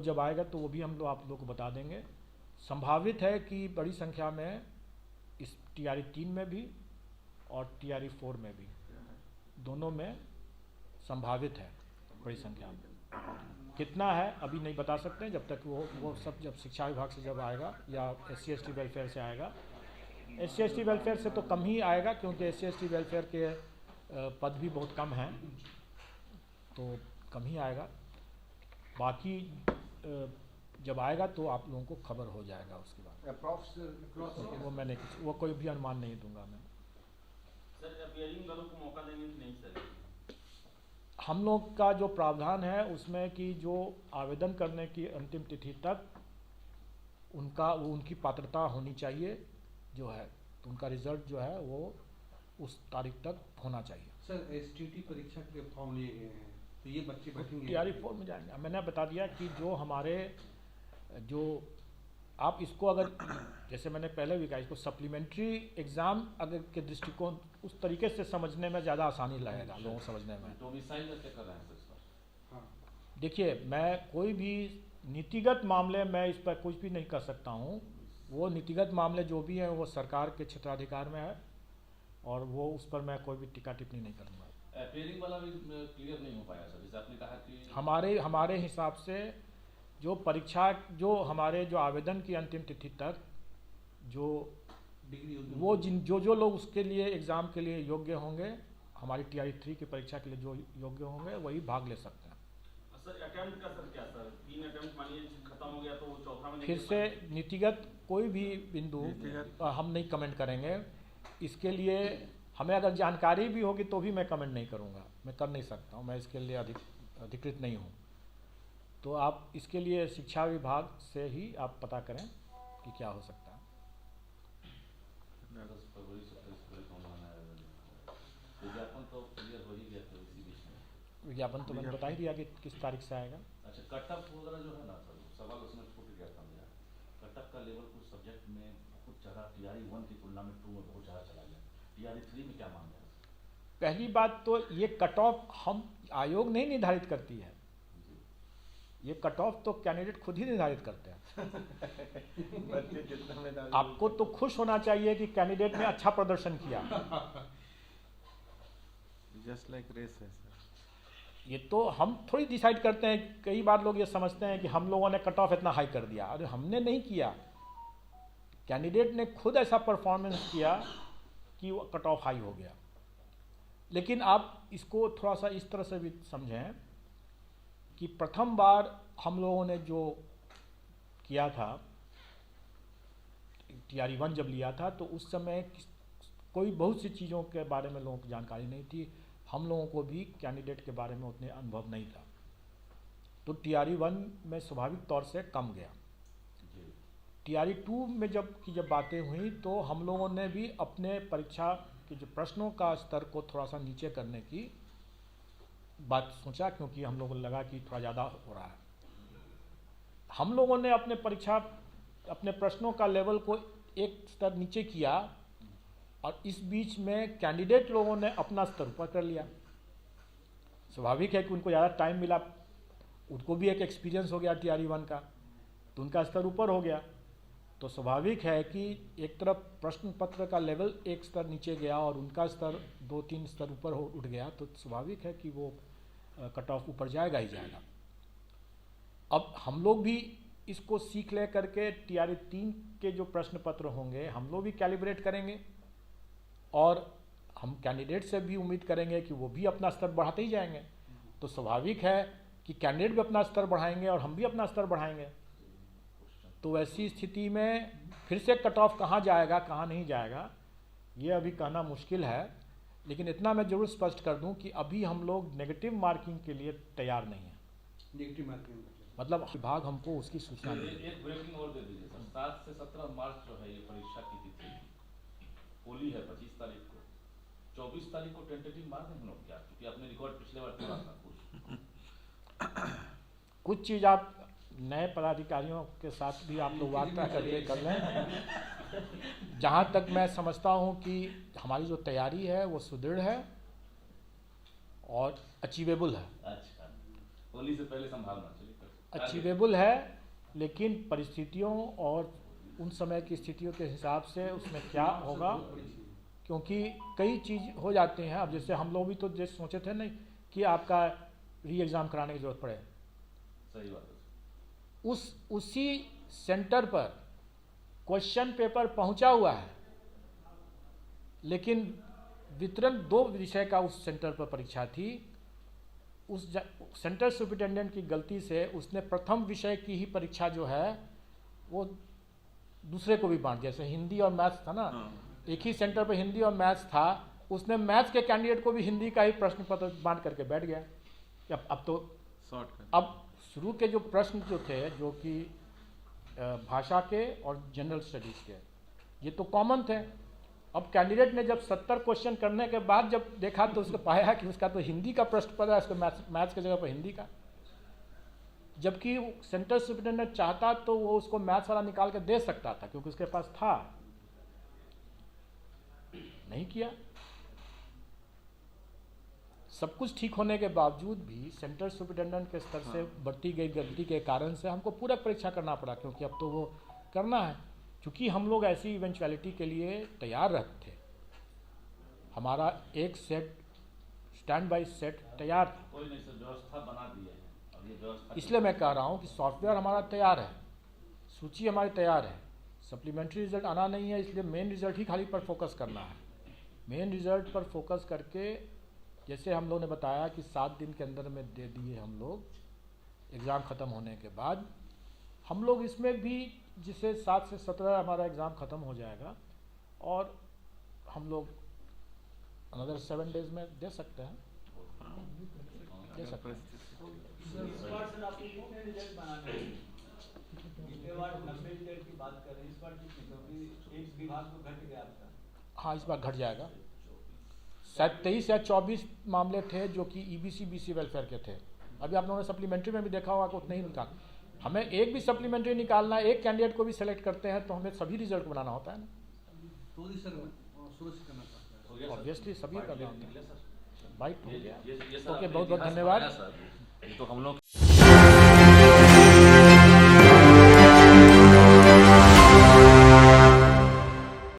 जब आएगा तो वो भी हम लोग आप लोग को बता देंगे। संभावित है कि बड़ी संख्या में इस TRE 3 में भी और TRE 4 में भी, दोनों में संभावित है बड़ी संख्या में। कितना है अभी नहीं बता सकते जब तक वो सब जब शिक्षा विभाग से जब आएगा या SC/ST वेलफेयर से आएगा। SC/ST वेलफेयर से तो कम ही आएगा क्योंकि SC/ST वेलफेयर के पद भी बहुत कम हैं, तो कम ही आएगा। बाकी जब आएगा तो आप लोगों को खबर हो जाएगा उसके बाद। वो मैंने वो कोई भी अनुमान नहीं दूंगा मैं। सर अपीयरिंग वालों को मौका देंगे कि नहीं सर? हम लोग का जो प्रावधान है उसमें कि जो आवेदन करने की अंतिम तिथि तक उनकी पात्रता होनी चाहिए जो है, तो उनका रिजल्ट जो है वो उस तारीख तक होना चाहिए। सर STT परीक्षा के लिए फॉर्म लिए गए हैं तो ये बच्चे बैठेंगे TRE 4 में जाएंगे। मैंने बता दिया कि जो हमारे जो आप इसको अगर जैसे मैंने पहले भी कहा, इसको सप्लीमेंट्री एग्ज़ाम अगर के दृष्टिकोण उस तरीके से समझने में ज़्यादा आसानी लगेगा लोगों को समझने में। तो मिसाइल में क्या कर रहे हैं सर इस पर? हाँ देखिए, मैं कोई भी नीतिगत मामले में इस पर कुछ भी नहीं कर सकता हूँ। वो नीतिगत मामले जो भी हैं वो सरकार के क्षेत्राधिकार में है और वो उस पर मैं कोई भी टीका टिप्पणी नहीं करूँगा। अपीयरिंग वाला भी क्लियर नहीं हो पाया सर, जैसे आपने कहा कि हमारे हिसाब से जो परीक्षा जो हमारे जो आवेदन की अंतिम तिथि तक जो डिग्री वो जो लोग उसके लिए एग्ज़ाम के लिए योग्य होंगे, हमारी TRE 3 की परीक्षा के लिए जो योग्य होंगे वही भाग ले सकते हैं। सर अटेम्प्ट का सर क्या सर? 3 अटेम्प्ट मानिए खत्म हो गया तो वो चौथा में फिर से नीतिगत कोई भी बिंदु हम नहीं कमेंट करेंगे। इसके लिए हमें अगर जानकारी भी होगी तो भी मैं कमेंट नहीं करूँगा, मैं कर नहीं सकता हूँ, मैं इसके लिए अधिकृत नहीं हूँ। तो आप इसके लिए शिक्षा विभाग से ही आप पता करें कि क्या हो सकता है। विज्ञापन तो क्लियर हो ही गया था इसी बीच में। विज्ञापन तो मैंने बता ही दिया कि किस तारीख से आएगा। अच्छा, कटअप वगैरह जो है ना सर, सवाल उसमें छूट गया था मेरा। कटअप का लेवल कुछ सब्जेक्ट में कुछ जगह TRE 1 की तुलना में 2 में बहुत ज़्यादा चला गया। TRE 3 में क्या मामला है? पहली बात तो ये कट ऑफ हम आयोग नहीं निर्धारित करती है, ये कट ऑफ तो कैंडिडेट खुद ही निर्धारित करते हैं। आपको तो खुश होना चाहिए कि कैंडिडेट ने अच्छा प्रदर्शन किया। जस्ट लाइक रेस है सर। ये तो हम थोड़ी डिसाइड करते हैं। कई बार लोग ये समझते हैं कि हम लोगों ने कट ऑफ इतना हाई कर दिया। अरे हमने नहीं किया, कैंडिडेट ने खुद ऐसा परफॉर्मेंस किया कि वो कट ऑफ हाई हो गया। लेकिन आप इसको थोड़ा सा इस तरह से भी समझें कि प्रथम बार हम लोगों ने जो किया था TRE 1 जब लिया था तो उस समय कोई बहुत सी चीज़ों के बारे में लोगों को जानकारी नहीं थी। हम लोगों को भी कैंडिडेट के बारे में उतने अनुभव नहीं था, तो TRE 1 में स्वाभाविक तौर से कम गया। TRE 2 में जब बातें हुई तो हम लोगों ने भी अपने परीक्षा के जो प्रश्नों का स्तर को थोड़ा सा नीचे करने की बात सोचा, क्योंकि हम लोगों को लगा कि थोड़ा ज़्यादा हो रहा है। हम लोगों ने अपने प्रश्नों का लेवल को एक स्तर नीचे किया और इस बीच में कैंडिडेट लोगों ने अपना स्तर ऊपर कर लिया। स्वाभाविक है कि उनको ज़्यादा टाइम मिला, उनको भी एक एक्सपीरियंस हो गया TRE 1 का, तो उनका स्तर ऊपर हो गया। तो स्वाभाविक है कि एक तरफ प्रश्न पत्र का लेवल एक स्तर नीचे गया और उनका स्तर 2-3 स्तर ऊपर उठ गया, तो स्वाभाविक है कि वो कट ऑफ ऊपर जाएगा ही जाएगा। अब हम लोग भी इसको सीख ले करके TRE 3 के जो प्रश्न पत्र होंगे हम लोग भी कैलिब्रेट करेंगे और हम कैंडिडेट से भी उम्मीद करेंगे कि वो भी अपना स्तर बढ़ाते ही जाएंगे। तो स्वाभाविक है कि कैंडिडेट भी अपना स्तर बढ़ाएंगे और हम भी अपना स्तर बढ़ाएंगे। तो ऐसी स्थिति में फिर से कट ऑफ कहाँ जाएगा कहाँ नहीं जाएगा ये अभी कहना मुश्किल है। लेकिन इतना मैं जरूर स्पष्ट कर दूं कि अभी हम लोग नेगेटिव मार्किंग के लिए तैयार नहीं हैं। नेगेटिव मार्किंग मतलब विभाग हमको उसकी सूचना नहीं। एक ब्रेकिंग और दे दीजिए सर। 7 से 17 मार्च जो है ये परीक्षा की तिथि, होली है 25 तारीख को, 24 तारीख को टेंटेटिव मार दें हम लोग क्या? क्योंकि आपने रिकॉर्ड पिछले बार तोड़ा था। कुछ चीज़ आप नए पदाधिकारियों के साथ भी आप लोग वार्ता करके कर लें। जहाँ तक मैं समझता हूँ कि हमारी जो तैयारी है वो सुदृढ़ है और अचीवेबल है। अच्छा, होली से पहले संभालना चाहिए। अचीवेबल है, लेकिन परिस्थितियों और उन समय की स्थितियों के हिसाब से उसमें क्या होगा, क्योंकि कई चीज़ हो जाते हैं। अब जैसे हम लोग भी तो जैसे सोचे थे नहीं कि आपका री एग्ज़ाम कराने की ज़रूरत पड़े, सही बात है। उसी सेंटर पर क्वेश्चन पेपर पहुंचा हुआ है, लेकिन वितरण 2 विषय का उस सेंटर पर परीक्षा थी। उस सेंटर सुपरिटेंडेंट की गलती से उसने प्रथम विषय की ही परीक्षा जो है वो दूसरे को भी बांट दिया। जैसे हिंदी और मैथ्स था ना, एक ही सेंटर पर हिंदी और मैथ्स था, उसने मैथ्स के कैंडिडेट को भी हिंदी का ही प्रश्न पत्र बांट करके बैठ गया। अब तो अब शुरू के जो प्रश्न जो थे, जो कि भाषा के और जनरल स्टडीज़ के, ये तो कॉमन थे। अब कैंडिडेट ने जब 70 क्वेश्चन करने के बाद जब देखा तो उसको पाया कि उसका तो हिंदी का प्रश्न पता है, उसको मैथ्स की जगह पर हिंदी का, जबकि सेंटर सुपरिटेंडेंट चाहता तो वो उसको मैथ्स वाला निकाल के दे सकता था, क्योंकि उसके पास था, नहीं किया। सब कुछ ठीक होने के बावजूद भी सेंटर सुपरिटेंडेंट के स्तर से बढ़ती गई गलती के कारण से हमको पूरक परीक्षा करना पड़ा, क्योंकि अब तो वो करना है। क्योंकि हम लोग ऐसी इवेंचुअलिटी के लिए तैयार रहते थे, हमारा एक सेट स्टैंड बाई सेट तैयार था। कोई नहीं सर, व्यवस्था बना दी है, अब ये व्यवस्था इसलिए मैं कह रहा हूँ कि सॉफ्टवेयर हमारा तैयार है, सूची हमारी तैयार है, सप्लीमेंट्री रिजल्ट आना नहीं है, इसलिए मेन रिजल्ट ही खाली पर फोकस करना है। मेन रिजल्ट पर फोकस करके, जैसे हम लोग ने बताया कि 7 दिन के अंदर में दे दिए हम लोग एग्ज़ाम ख़त्म होने के बाद, हम लोग इसमें भी जिसे 7 से 17 हमारा एग्ज़ाम ख़त्म हो जाएगा और हम लोग अनदर 7 डेज में दे सकते हैं, दे सकते हैं। इस बार सर आप कितने रिजल्ट बनाने हैं? पिछले बार 90 रिजल्ट की बात कर रहे हैं, इस बार कितने? क्योंकि एक विभाग तो घट गया आपका। हाँ, इस बार घट जाएगा। शायद 23 या 24 मामले थे जो कि EBC BC वेलफेयर के थे। अभी आप लोगों ने सप्लीमेंट्री में भी देखा होगा कि उतना ही निकाल, हमें एक भी सप्लीमेंट्री निकालना, एक कैंडिडेट को भी सेलेक्ट करते हैं तो हमें सभी रिजल्ट बनाना होता है ना, तो सर शुरू से करना पड़ता है। ऑब्वियसली सभी का निकले सर, बाइट हो गया। ये ओके, बहुत बहुत धन्यवाद। सर, ये तो हम लोग